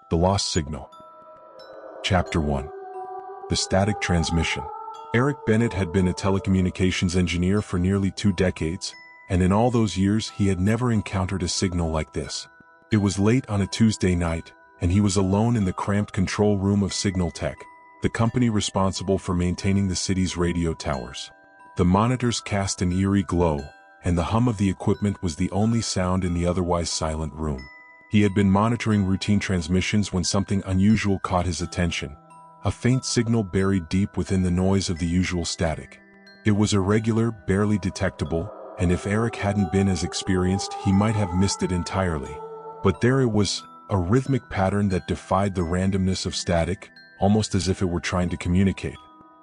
The Lost Signal. Chapter 1. The Static Transmission. Eric Bennett had been a telecommunications engineer for nearly 2 decades, and in all those years he had never encountered a signal like this. It was late on a Tuesday night, and he was alone in the cramped control room of Signal Tech, the company responsible for maintaining the city's radio towers. The monitors cast an eerie glow, and the hum of the equipment was the only sound in the otherwise silent room. He had been monitoring routine transmissions when something unusual caught his attention. A faint signal buried deep within the noise of the usual static. It was irregular, barely detectable, and if Eric hadn't been as experienced, he might have missed it entirely. But there it was, a rhythmic pattern that defied the randomness of static, almost as if it were trying to communicate.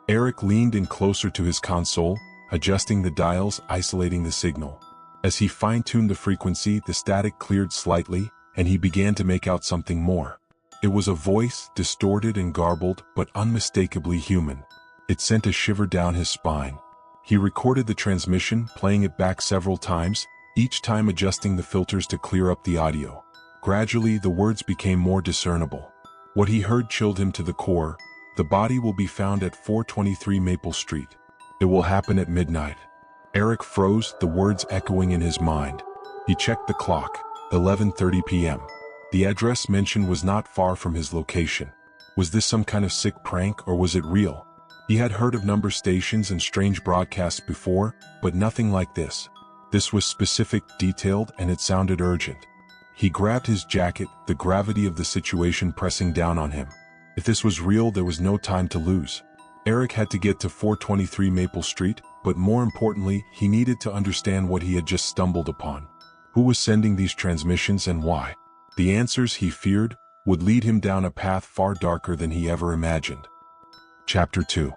Eric leaned in closer to his console, adjusting the dials, isolating the signal. As he fine-tuned the frequency, the static cleared slightly, and he began to make out something more. It was a voice, distorted and garbled, but unmistakably human. It sent a shiver down his spine. He recorded the transmission, playing it back several times, each time adjusting the filters to clear up the audio. Gradually, the words became more discernible. What he heard chilled him to the core. The body will be found at 423 Maple Street. It will happen at midnight. Eric froze, the words echoing in his mind. He checked the clock, 11:30 p.m. The address mentioned was not far from his location. Was this some kind of sick prank, or was it real? He had heard of number stations and strange broadcasts before, but nothing like this. This was specific, detailed, and it sounded urgent. He grabbed his jacket, the gravity of the situation pressing down on him. If this was real, there was no time to lose. Eric had to get to 423 Maple Street, but more importantly, he needed to understand what he had just stumbled upon. Who was sending these transmissions and why? The answers, he feared, would lead him down a path far darker than he ever imagined. Chapter 2.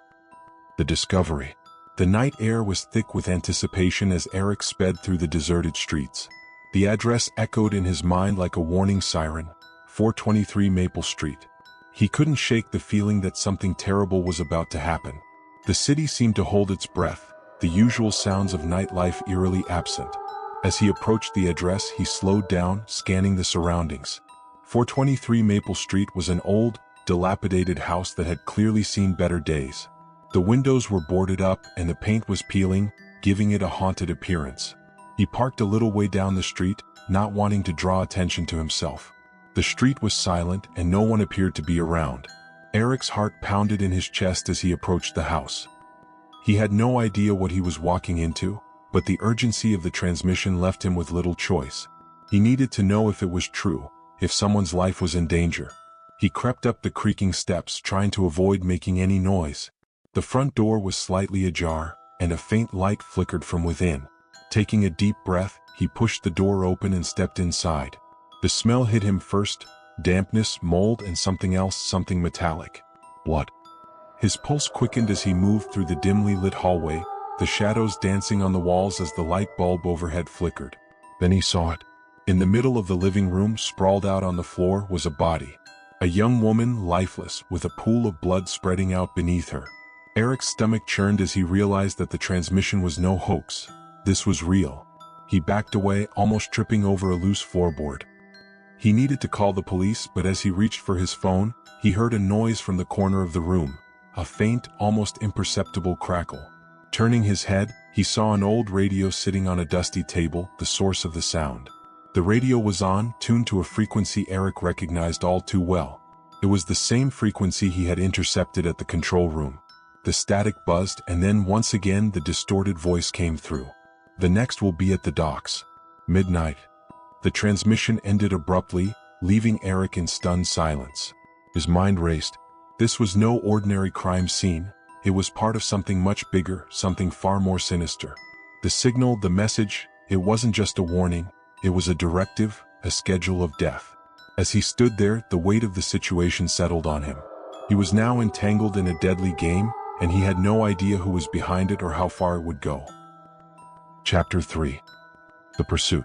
The Discovery. The night air was thick with anticipation as Eric sped through the deserted streets. The address echoed in his mind like a warning siren, 423 Maple Street. He couldn't shake the feeling that something terrible was about to happen. The city seemed to hold its breath, the usual sounds of nightlife eerily absent. As he approached the address, he slowed down, scanning the surroundings. 423 Maple Street was an old, dilapidated house that had clearly seen better days. The windows were boarded up and the paint was peeling, giving it a haunted appearance. He parked a little way down the street, not wanting to draw attention to himself. The street was silent and no one appeared to be around. Eric's heart pounded in his chest as he approached the house. He had no idea what he was walking into, but the urgency of the transmission left him with little choice. He needed to know if it was true, if someone's life was in danger. He crept up the creaking steps, trying to avoid making any noise. The front door was slightly ajar, and a faint light flickered from within. Taking a deep breath, he pushed the door open and stepped inside. The smell hit him first, dampness, mold, and something else, something metallic. Blood. His pulse quickened as he moved through the dimly lit hallway, the shadows dancing on the walls as the light bulb overhead flickered. Then he saw it. In the middle of the living room, sprawled out on the floor, was a body. A young woman, lifeless, with a pool of blood spreading out beneath her. Eric's stomach churned as he realized that the transmission was no hoax. This was real. He backed away, almost tripping over a loose floorboard. He needed to call the police, but as he reached for his phone, he heard a noise from the corner of the room, a faint, almost imperceptible crackle. Turning his head, he saw an old radio sitting on a dusty table, the source of the sound. The radio was on, tuned to a frequency Eric recognized all too well. It was the same frequency he had intercepted at the control room. The static buzzed, and then once again the distorted voice came through. The next will be at the docks. Midnight. The transmission ended abruptly, leaving Eric in stunned silence. His mind raced. This was no ordinary crime scene. It was part of something much bigger, something far more sinister. The signal, the message, it wasn't just a warning, it was a directive, a schedule of death. As he stood there, the weight of the situation settled on him. He was now entangled in a deadly game, and he had no idea who was behind it or how far it would go. Chapter 3. The Pursuit.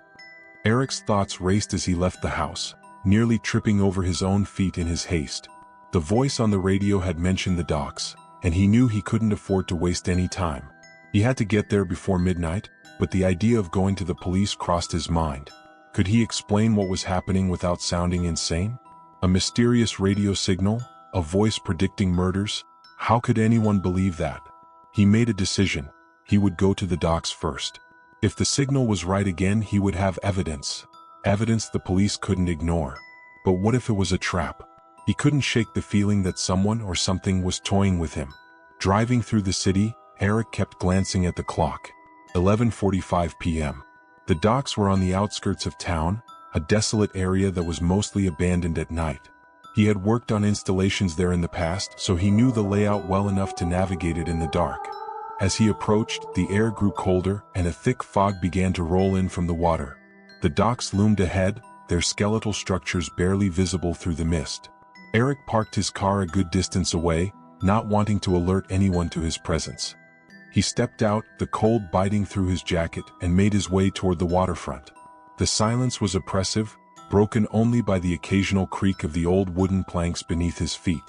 Eric's thoughts raced as he left the house, nearly tripping over his own feet in his haste. The voice on the radio had mentioned the docks, and he knew he couldn't afford to waste any time. He had to get there before midnight, but the idea of going to the police crossed his mind. Could he explain what was happening without sounding insane? A mysterious radio signal? A voice predicting murders? How could anyone believe that? He made a decision. He would go to the docks first. If the signal was right again, he would have evidence. Evidence the police couldn't ignore. But what if it was a trap? He couldn't shake the feeling that someone or something was toying with him. Driving through the city, Eric kept glancing at the clock. 11:45 p.m. The docks were on the outskirts of town, a desolate area that was mostly abandoned at night. He had worked on installations there in the past, so he knew the layout well enough to navigate it in the dark. As he approached, the air grew colder and a thick fog began to roll in from the water. The docks loomed ahead, their skeletal structures barely visible through the mist. Eric parked his car a good distance away, not wanting to alert anyone to his presence. He stepped out, the cold biting through his jacket, and made his way toward the waterfront. The silence was oppressive, broken only by the occasional creak of the old wooden planks beneath his feet.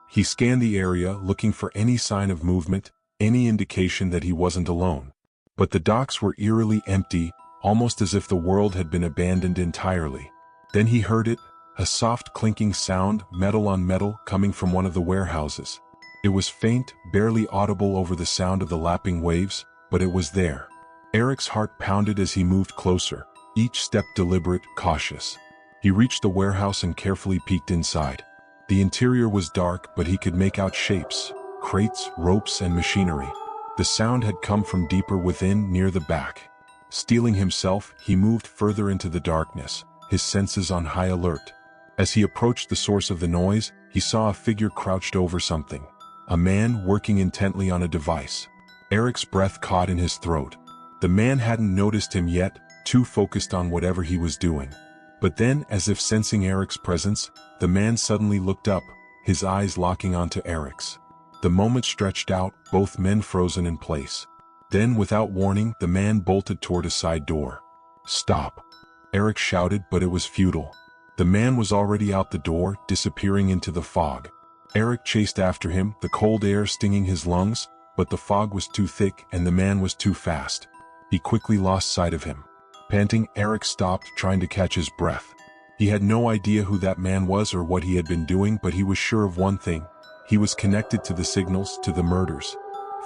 He scanned the area, looking for any sign of movement, any indication that he wasn't alone. But the docks were eerily empty, almost as if the world had been abandoned entirely. Then he heard it, a soft clinking sound, metal on metal, coming from one of the warehouses. It was faint, barely audible over the sound of the lapping waves, but it was there. Eric's heart pounded as he moved closer, each step deliberate, cautious. He reached the warehouse and carefully peeked inside. The interior was dark, but he could make out shapes, crates, ropes, and machinery. The sound had come from deeper within, near the back. Steeling himself, he moved further into the darkness, his senses on high alert. As he approached the source of the noise, he saw a figure crouched over something. A man working intently on a device. Eric's breath caught in his throat. The man hadn't noticed him yet, too focused on whatever he was doing. But then, as if sensing Eric's presence, the man suddenly looked up, his eyes locking onto Eric's. The moment stretched out, both men frozen in place. Then, without warning, the man bolted toward a side door. "Stop!" Eric shouted, but it was futile. The man was already out the door, disappearing into the fog. Eric chased after him, the cold air stinging his lungs, but the fog was too thick and the man was too fast. He quickly lost sight of him. Panting, Eric stopped, trying to catch his breath. He had no idea who that man was or what he had been doing, but he was sure of one thing. He was connected to the signals, to the murders.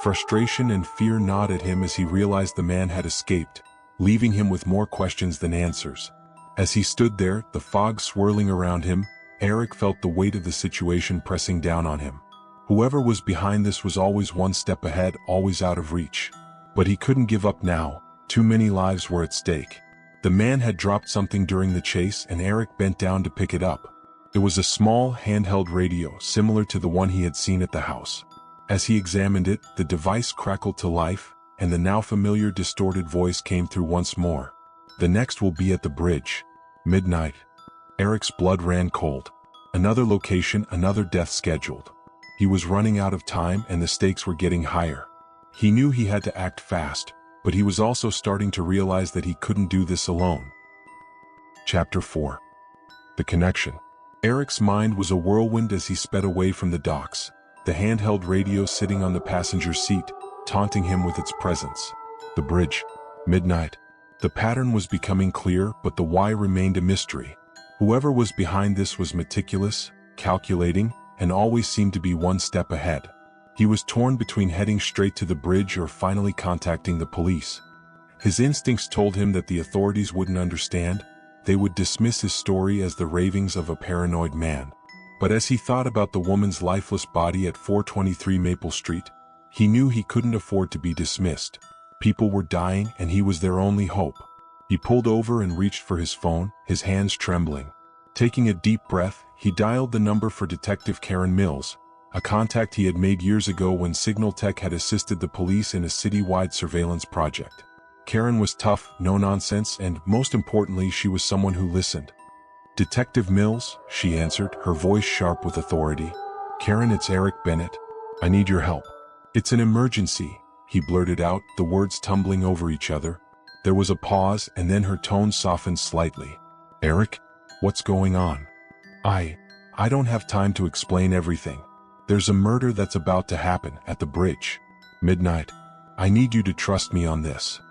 Frustration and fear gnawed at him as he realized the man had escaped, leaving him with more questions than answers. As he stood there, the fog swirling around him, Eric felt the weight of the situation pressing down on him. Whoever was behind this was always one step ahead, always out of reach. But he couldn't give up now. Too many lives were at stake. The man had dropped something during the chase and Eric bent down to pick it up. It was a small, handheld radio, similar to the one he had seen at the house. As he examined it, the device crackled to life, and the now familiar distorted voice came through once more. "The next will be at the bridge. Midnight." Eric's blood ran cold. Another location, another death scheduled. He was running out of time and the stakes were getting higher. He knew he had to act fast, but he was also starting to realize that he couldn't do this alone. Chapter 4. The Connection. Eric's mind was a whirlwind as he sped away from the docks, the handheld radio sitting on the passenger seat, taunting him with its presence. The bridge. Midnight. The pattern was becoming clear, but the why remained a mystery. Whoever was behind this was meticulous, calculating, and always seemed to be one step ahead. He was torn between heading straight to the bridge or finally contacting the police. His instincts told him that the authorities wouldn't understand. They would dismiss his story as the ravings of a paranoid man. But as he thought about the woman's lifeless body at 423 Maple Street, he knew he couldn't afford to be dismissed. People were dying and he was their only hope. He pulled over and reached for his phone, his hands trembling. Taking a deep breath, he dialed the number for Detective Karen Mills, a contact he had made years ago when Signal Tech had assisted the police in a citywide surveillance project. Karen was tough, no nonsense, and most importantly, she was someone who listened. "Detective Mills," she answered, her voice sharp with authority. "Karen, it's Eric Bennett. I need your help." "It's an emergency," he blurted out, the words tumbling over each other. There was a pause, and then her tone softened slightly. "Eric? What's going on?" I don't have time to explain everything. There's a murder that's about to happen at the bridge. Midnight. I need you to trust me on this."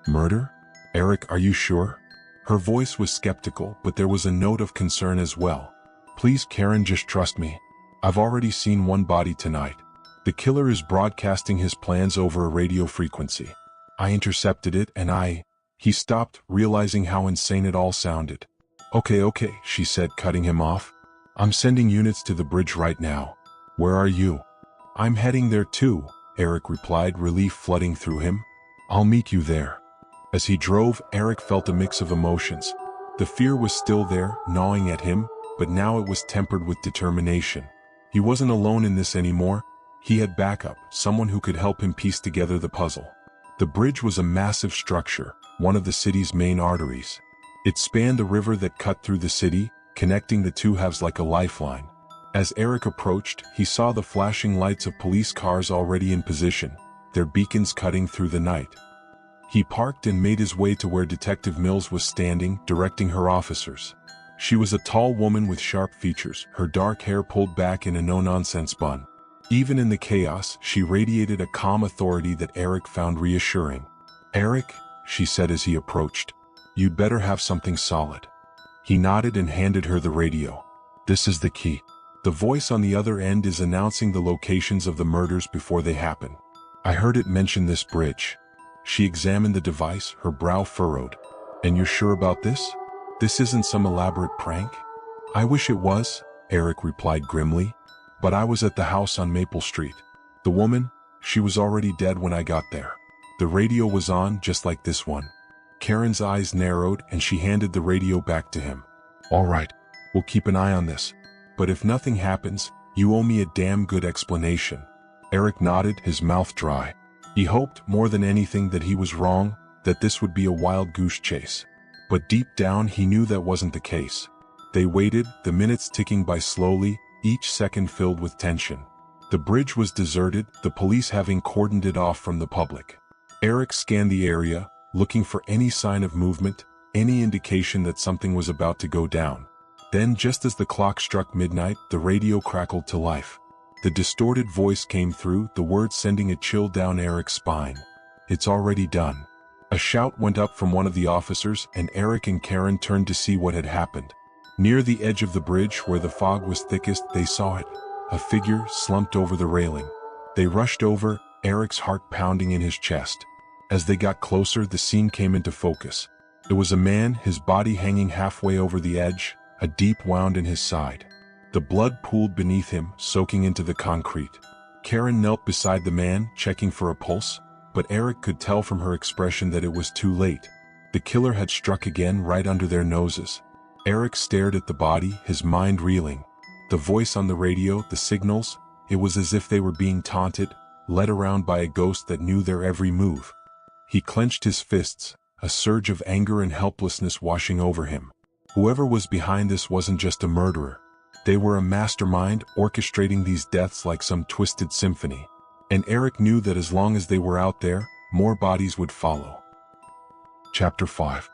"Murder? Eric, are you sure?" Her voice was skeptical, but there was a note of concern as well. Please, Karen, just trust me. I've already seen one body tonight. The killer is broadcasting his plans over a radio frequency. I intercepted it and He stopped, realizing how insane it all sounded. Okay, she said, cutting him off. I'm sending units to the bridge right now. Where are you? I'm heading there too, Eric replied, relief flooding through him. I'll meet you there. As he drove, Eric felt a mix of emotions. The fear was still there, gnawing at him, but now it was tempered with determination. He wasn't alone in this anymore. He had backup, someone who could help him piece together the puzzle. The bridge was a massive structure, one of the city's main arteries. It spanned a river that cut through the city, connecting the two halves like a lifeline. As Eric approached, he saw the flashing lights of police cars already in position, their beacons cutting through the night. He parked and made his way to where Detective Mills was standing, directing her officers. She was a tall woman with sharp features, her dark hair pulled back in a no-nonsense bun. Even in the chaos, she radiated a calm authority that Eric found reassuring. Eric, she said as he approached, you'd better have something solid. He nodded and handed her the radio. This is the key. The voice on the other end is announcing the locations of the murders before they happen. I heard it mention this bridge. She examined the device, her brow furrowed. And you're sure about this? This isn't some elaborate prank? I wish it was, Eric replied grimly. But I was at the house on Maple Street. The woman, she was already dead when I got there. The radio was on just like this one. Karen's eyes narrowed and she handed the radio back to him. All right, we'll keep an eye on this. But if nothing happens, you owe me a damn good explanation. Eric nodded, his mouth dry. He hoped more than anything that he was wrong, that this would be a wild goose chase. But deep down he knew that wasn't the case. They waited, the minutes ticking by slowly, each second filled with tension. The bridge was deserted, the police having cordoned it off from the public. Eric scanned the area, looking for any sign of movement, any indication that something was about to go down. Then, just as the clock struck midnight, the radio crackled to life. The distorted voice came through, the words sending a chill down Eric's spine. It's already done. A shout went up from one of the officers, and Eric and Karen turned to see what had happened. Near the edge of the bridge, where the fog was thickest, they saw it. A figure slumped over the railing. They rushed over, Eric's heart pounding in his chest. As they got closer, the scene came into focus. It was a man, his body hanging halfway over the edge, a deep wound in his side. The blood pooled beneath him, soaking into the concrete. Karen knelt beside the man, checking for a pulse, but Eric could tell from her expression that it was too late. The killer had struck again right under their noses. Eric stared at the body, his mind reeling. The voice on the radio, the signals, it was as if they were being taunted, led around by a ghost that knew their every move. He clenched his fists, a surge of anger and helplessness washing over him. Whoever was behind this wasn't just a murderer. They were a mastermind, orchestrating these deaths like some twisted symphony. And Eric knew that as long as they were out there, more bodies would follow. Chapter 5.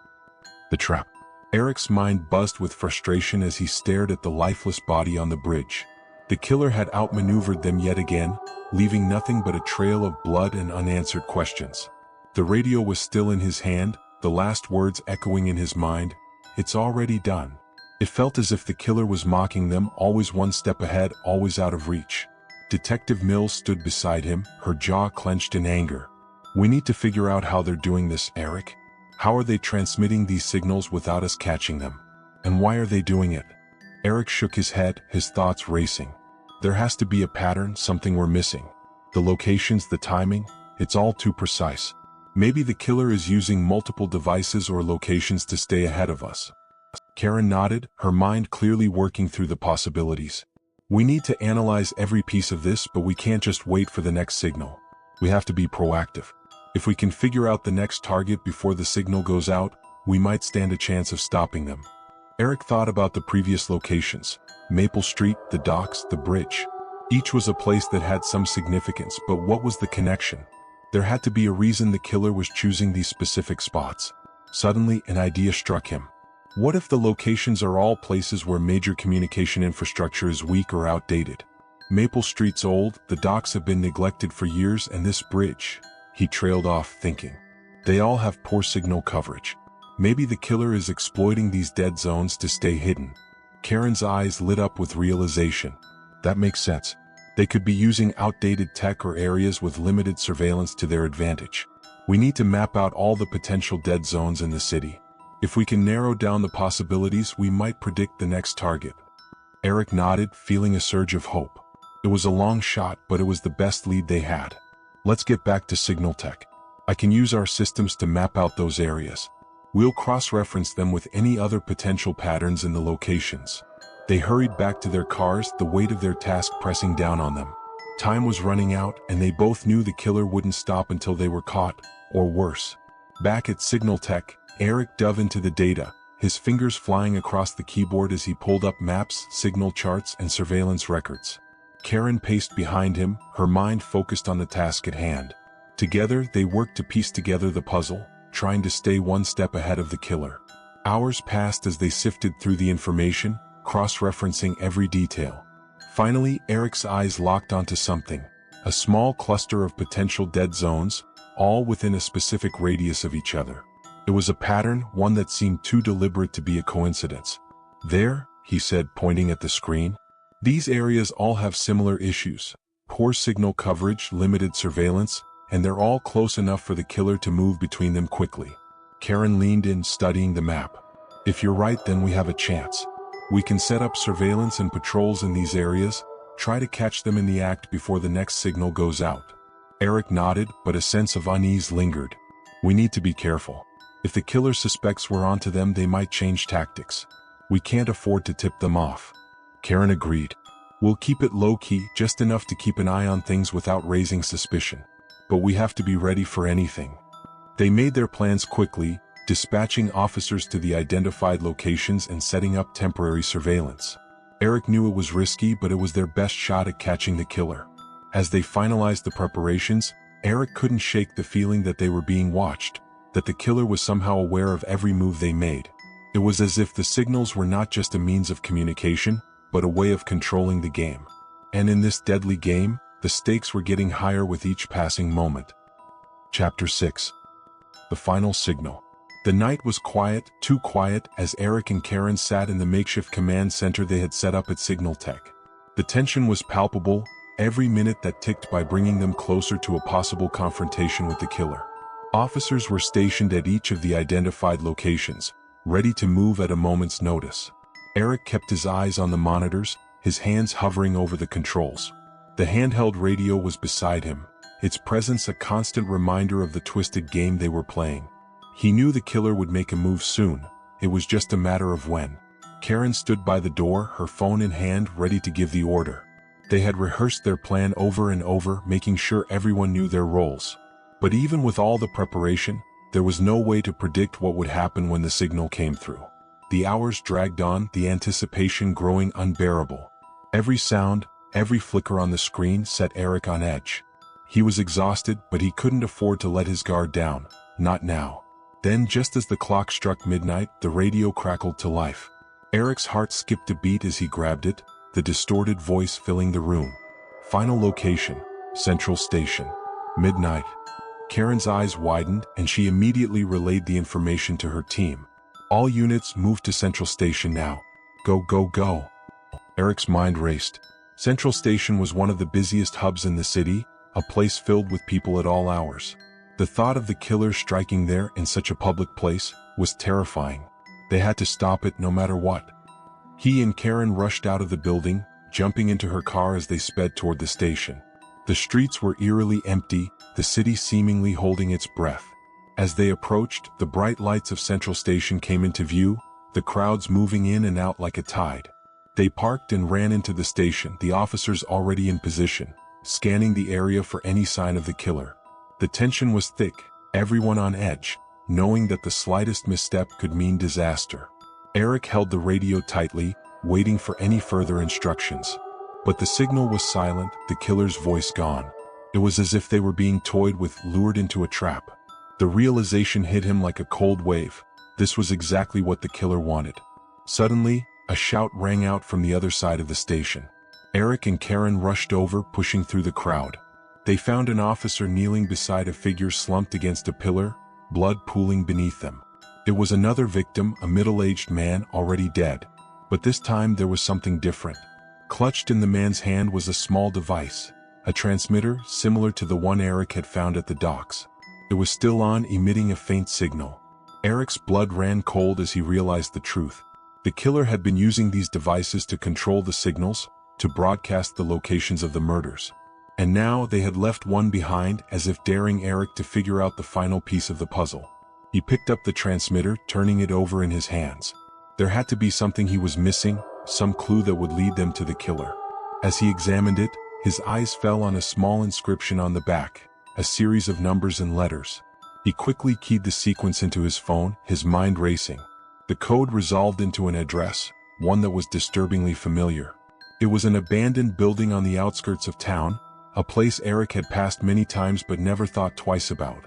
The Trap. Eric's mind buzzed with frustration as he stared at the lifeless body on the bridge. The killer had outmaneuvered them yet again, leaving nothing but a trail of blood and unanswered questions. The radio was still in his hand, the last words echoing in his mind, "It's already done." It felt as if the killer was mocking them, always one step ahead, always out of reach. Detective Mills stood beside him, her jaw clenched in anger. "We need to figure out how they're doing this, Eric. How are they transmitting these signals without us catching them? And why are they doing it?" Eric shook his head, his thoughts racing. There has to be a pattern, something we're missing. The locations, the timing, it's all too precise. Maybe the killer is using multiple devices or locations to stay ahead of us. Karen nodded, her mind clearly working through the possibilities. "We need to analyze every piece of this, but we can't just wait for the next signal. We have to be proactive. If we can figure out the next target before the signal goes out, we might stand a chance of stopping them." Eric thought about the previous locations. Maple Street, the docks, the bridge. Each was a place that had some significance, but what was the connection? There had to be a reason the killer was choosing these specific spots. Suddenly, an idea struck him. What if the locations are all places where major communication infrastructure is weak or outdated? Maple Street's old, the docks have been neglected for years, and this bridge, he trailed off, thinking. They all have poor signal coverage. Maybe the killer is exploiting these dead zones to stay hidden. Karen's eyes lit up with realization. That makes sense. They could be using outdated tech or areas with limited surveillance to their advantage. We need to map out all the potential dead zones in the city. If we can narrow down the possibilities, we might predict the next target. Eric nodded, feeling a surge of hope. It was a long shot, but it was the best lead they had. Let's get back to signal tech. I can use our systems to map out those areas. We'll cross-reference them with any other potential patterns in the locations. They hurried back to their cars, the weight of their task pressing down on them. Time was running out, and they both knew the killer wouldn't stop until they were caught, or worse. Back at Signal Tech, Eric dove into the data, his fingers flying across the keyboard as he pulled up maps, signal charts, and surveillance records. Karen paced behind him, her mind focused on the task at hand. Together, they worked to piece together the puzzle, trying to stay one step ahead of the killer. Hours passed as they sifted through the information, cross-referencing every detail. Finally, Eric's eyes locked onto something, a small cluster of potential dead zones, all within a specific radius of each other. It was a pattern, one that seemed too deliberate to be a coincidence. There, he said, pointing at the screen. These areas all have similar issues: poor signal coverage, limited surveillance, and they're all close enough for the killer to move between them quickly. Karen leaned in, studying the map. If you're right, then we have a chance. We can set up surveillance and patrols in these areas, try to catch them in the act before the next signal goes out. Eric nodded, but a sense of unease lingered. We need to be careful. If the killer suspects we're onto them, they might change tactics. We can't afford to tip them off. Karen agreed. We'll keep it low-key, just enough to keep an eye on things without raising suspicion. But we have to be ready for anything. They made their plans quickly, dispatching officers to the identified locations and setting up temporary surveillance. Eric knew it was risky, but it was their best shot at catching the killer. As they finalized the preparations, Eric couldn't shake the feeling that they were being watched, that the killer was somehow aware of every move they made. It was as if the signals were not just a means of communication, but a way of controlling the game. And in this deadly game, the stakes were getting higher with each passing moment. Chapter 6. The Final Signal. The night was quiet, too quiet, as Eric and Karen sat in the makeshift command center they had set up at Signal Tech. The tension was palpable, every minute that ticked by bringing them closer to a possible confrontation with the killer. Officers were stationed at each of the identified locations, ready to move at a moment's notice. Eric kept his eyes on the monitors, his hands hovering over the controls. The handheld radio was beside him, its presence a constant reminder of the twisted game they were playing. He knew the killer would make a move soon, it was just a matter of when. Karen stood by the door, her phone in hand, ready to give the order. They had rehearsed their plan over and over, making sure everyone knew their roles. But even with all the preparation, there was no way to predict what would happen when the signal came through. The hours dragged on, the anticipation growing unbearable. Every sound, every flicker on the screen set Eric on edge. He was exhausted, but he couldn't afford to let his guard down, not now. Then, just as the clock struck midnight, the radio crackled to life. Eric's heart skipped a beat as he grabbed it, the distorted voice filling the room. Final location, Central Station. Midnight. Karen's eyes widened, and she immediately relayed the information to her team. All units move to Central Station now. Go, go, go. Eric's mind raced. Central Station was one of the busiest hubs in the city, a place filled with people at all hours. The thought of the killer striking there in such a public place was terrifying. They had to stop it no matter what. He and Karen rushed out of the building, jumping into her car as they sped toward the station. The streets were eerily empty, the city seemingly holding its breath. As they approached, the bright lights of Central Station came into view, the crowds moving in and out like a tide. They parked and ran into the station, the officers already in position, scanning the area for any sign of the killer. The tension was thick, everyone on edge, knowing that the slightest misstep could mean disaster. Eric held the radio tightly, waiting for any further instructions. But the signal was silent, the killer's voice gone. It was as if they were being toyed with, lured into a trap. The realization hit him like a cold wave. This was exactly what the killer wanted. Suddenly, a shout rang out from the other side of the station. Eric and Karen rushed over, pushing through the crowd. They found an officer kneeling beside a figure slumped against a pillar, blood pooling beneath them. It was another victim, a middle-aged man already dead. But this time there was something different. Clutched in the man's hand was a small device, a transmitter similar to the one Eric had found at the docks. It was still on, emitting a faint signal. Eric's blood ran cold as he realized the truth. The killer had been using these devices to control the signals, to broadcast the locations of the murders. And now they had left one behind, as if daring Eric to figure out the final piece of the puzzle. He picked up the transmitter, turning it over in his hands. There had to be something he was missing, some clue that would lead them to the killer. As he examined it, his eyes fell on a small inscription on the back, a series of numbers and letters. He quickly keyed the sequence into his phone, his mind racing. The code resolved into an address, one that was disturbingly familiar. It was an abandoned building on the outskirts of town, a place Eric had passed many times but never thought twice about.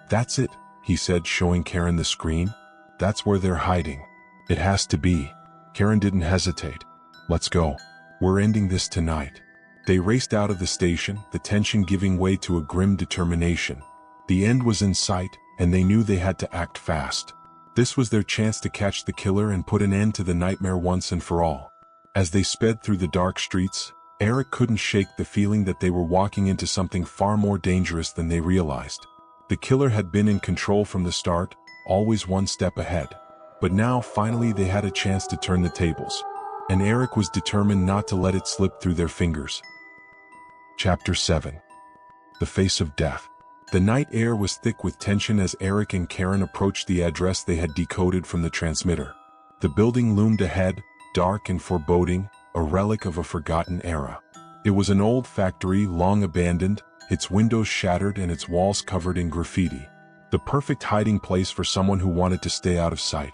"That's it," he said, showing Karen the screen. "That's where they're hiding. It has to be." Karen didn't hesitate. "Let's go. We're ending this tonight." They raced out of the station, the tension giving way to a grim determination. The end was in sight, and they knew they had to act fast. This was their chance to catch the killer and put an end to the nightmare once and for all. As they sped through the dark streets, Eric couldn't shake the feeling that they were walking into something far more dangerous than they realized. The killer had been in control from the start, always one step ahead. But now, finally, they had a chance to turn the tables. And Eric was determined not to let it slip through their fingers. Chapter 7. The Face of Death. The night air was thick with tension as Eric and Karen approached the address they had decoded from the transmitter. The building loomed ahead, dark and foreboding, a relic of a forgotten era. It was an old factory, long abandoned, its windows shattered and its walls covered in graffiti. The perfect hiding place for someone who wanted to stay out of sight.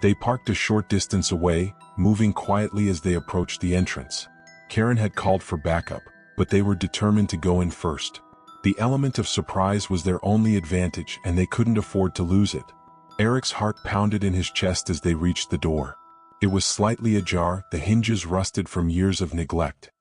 They parked a short distance away, moving quietly as they approached the entrance. Karen had called for backup, but they were determined to go in first. The element of surprise was their only advantage, and they couldn't afford to lose it. Eric's heart pounded in his chest as they reached the door. It was slightly ajar, the hinges rusted from years of neglect.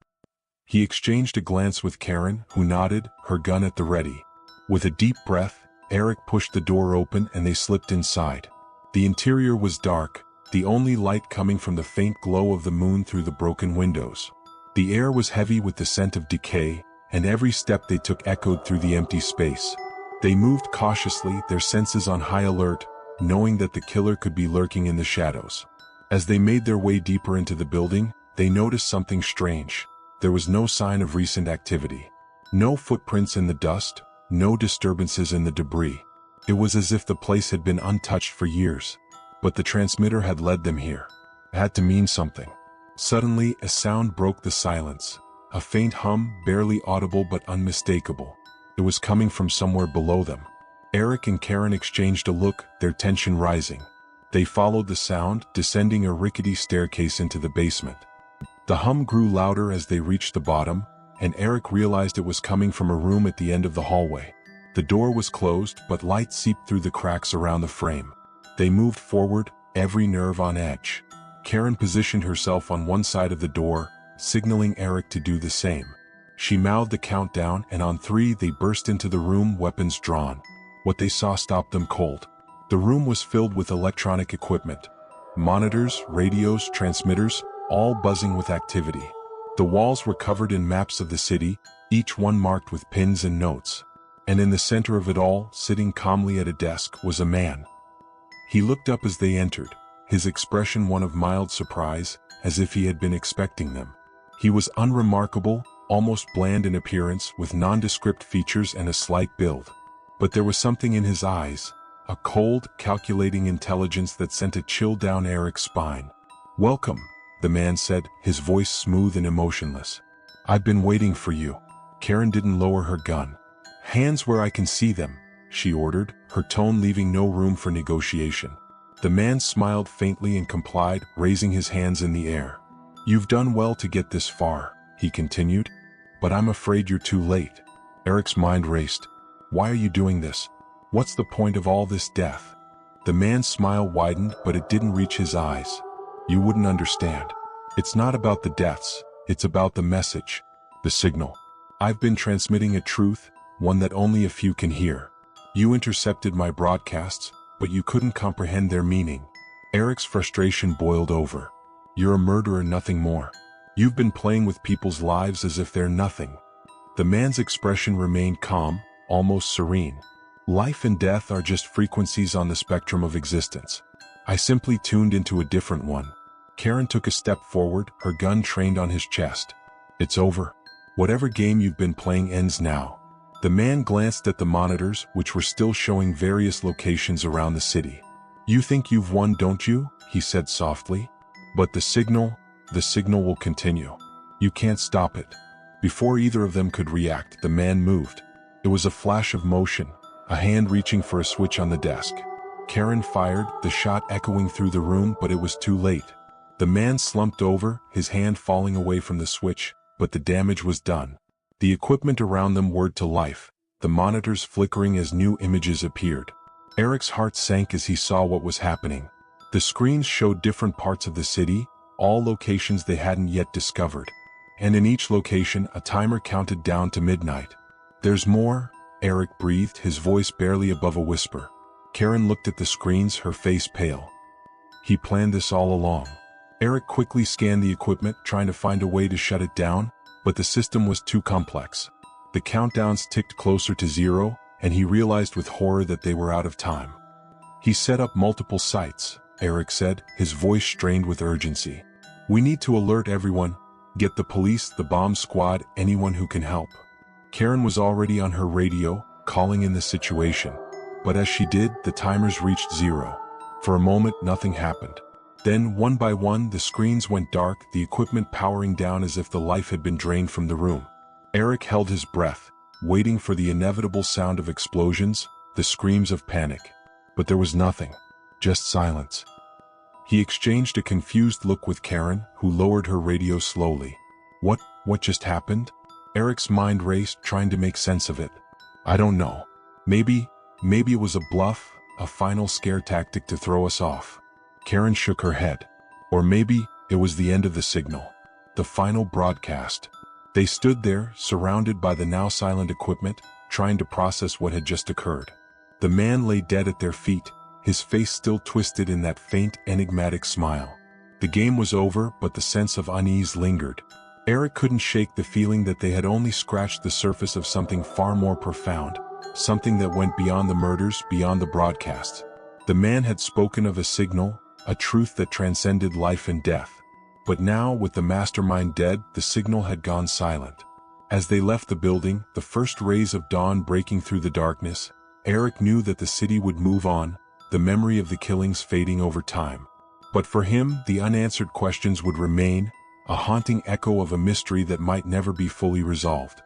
He exchanged a glance with Karen, who nodded, her gun at the ready. With a deep breath, Eric pushed the door open and they slipped inside. The interior was dark, the only light coming from the faint glow of the moon through the broken windows. The air was heavy with the scent of decay, and every step they took echoed through the empty space. They moved cautiously, their senses on high alert, knowing that the killer could be lurking in the shadows. As they made their way deeper into the building, they noticed something strange. There was no sign of recent activity. No footprints in the dust, no disturbances in the debris. It was as if the place had been untouched for years. But the transmitter had led them here. It had to mean something. Suddenly, a sound broke the silence. A faint hum, barely audible but unmistakable. It was coming from somewhere below them. Eric and Karen exchanged a look, their tension rising. They followed the sound, descending a rickety staircase into the basement. The hum grew louder as they reached the bottom, and Eric realized it was coming from a room at the end of the hallway. The door was closed, but light seeped through the cracks around the frame. They moved forward, every nerve on edge. Karen positioned herself on one side of the door, signaling Eric to do the same. She mouthed the countdown, and on 3 they burst into the room, weapons drawn. What they saw stopped them cold. The room was filled with electronic equipment. Monitors, radios, transmitters, all buzzing with activity. The walls were covered in maps of the city, each one marked with pins and notes. And in the center of it all, sitting calmly at a desk, was a man. He looked up as they entered, his expression one of mild surprise, as if he had been expecting them. He was unremarkable, almost bland in appearance, with nondescript features and a slight build. But there was something in his eyes, a cold, calculating intelligence that sent a chill down Eric's spine. "Welcome," the man said, his voice smooth and emotionless. "I've been waiting for you." Karen didn't lower her gun. "Hands where I can see them," she ordered, her tone leaving no room for negotiation. The man smiled faintly and complied, raising his hands in the air. "You've done well to get this far," he continued. "But I'm afraid you're too late." Eric's mind raced. "Why are you doing this? What's the point of all this death?" The man's smile widened, but it didn't reach his eyes. "You wouldn't understand. It's not about the deaths, it's about the message, the signal. I've been transmitting a truth, one that only a few can hear. You intercepted my broadcasts, but you couldn't comprehend their meaning." Eric's frustration boiled over. You're a murderer, nothing more. You've been playing with people's lives as if they're nothing." The man's expression remained calm, almost serene. "Life and death are just frequencies on the spectrum of existence. I simply tuned into a different one." Karen took a step forward, her gun trained on his chest. "It's over. Whatever game you've been playing ends now." The man glanced at the monitors, which were still showing various locations around the city. "You think you've won, don't you?" he said softly. "But the signal will continue. You can't stop it." Before either of them could react, the man moved. It was a flash of motion, a hand reaching for a switch on the desk. Karen fired, the shot echoing through the room, but it was too late. The man slumped over, his hand falling away from the switch, but the damage was done. The equipment around them whirred to life, the monitors flickering as new images appeared. Eric's heart sank as he saw what was happening. The screens showed different parts of the city, all locations they hadn't yet discovered. And in each location, a timer counted down to midnight. "There's more," Eric breathed, his voice barely above a whisper. Karen looked at the screens, her face pale. "He planned this all along." Eric quickly scanned the equipment, trying to find a way to shut it down, but the system was too complex. The countdowns ticked closer to zero, and he realized with horror that they were out of time. "He set up multiple sites," Eric said, his voice strained with urgency. "We need to alert everyone. Get the police, the bomb squad, anyone who can help." Karen was already on her radio, calling in the situation. But as she did, the timers reached zero. For a moment, nothing happened. Then, one by one, the screens went dark, the equipment powering down as if the life had been drained from the room. Eric held his breath, waiting for the inevitable sound of explosions, the screams of panic. But there was nothing. Just silence. He exchanged a confused look with Karen, who lowered her radio slowly. What just happened?" Eric's mind raced, trying to make sense of it. "I don't know. Maybe it was a bluff, a final scare tactic to throw us off." Karen shook her head. "Or maybe it was the end of the signal. The final broadcast." They stood there, surrounded by the now silent equipment, trying to process what had just occurred. The man lay dead at their feet, his face still twisted in that faint, enigmatic smile. The game was over, but the sense of unease lingered. Eric couldn't shake the feeling that they had only scratched the surface of something far more profound, something that went beyond the murders, beyond the broadcasts. The man had spoken of a signal, a truth that transcended life and death. But now, with the mastermind dead, the signal had gone silent. As they left the building, the first rays of dawn breaking through the darkness, Eric knew that the city would move on, the memory of the killings fading over time. But for him, the unanswered questions would remain, a haunting echo of a mystery that might never be fully resolved.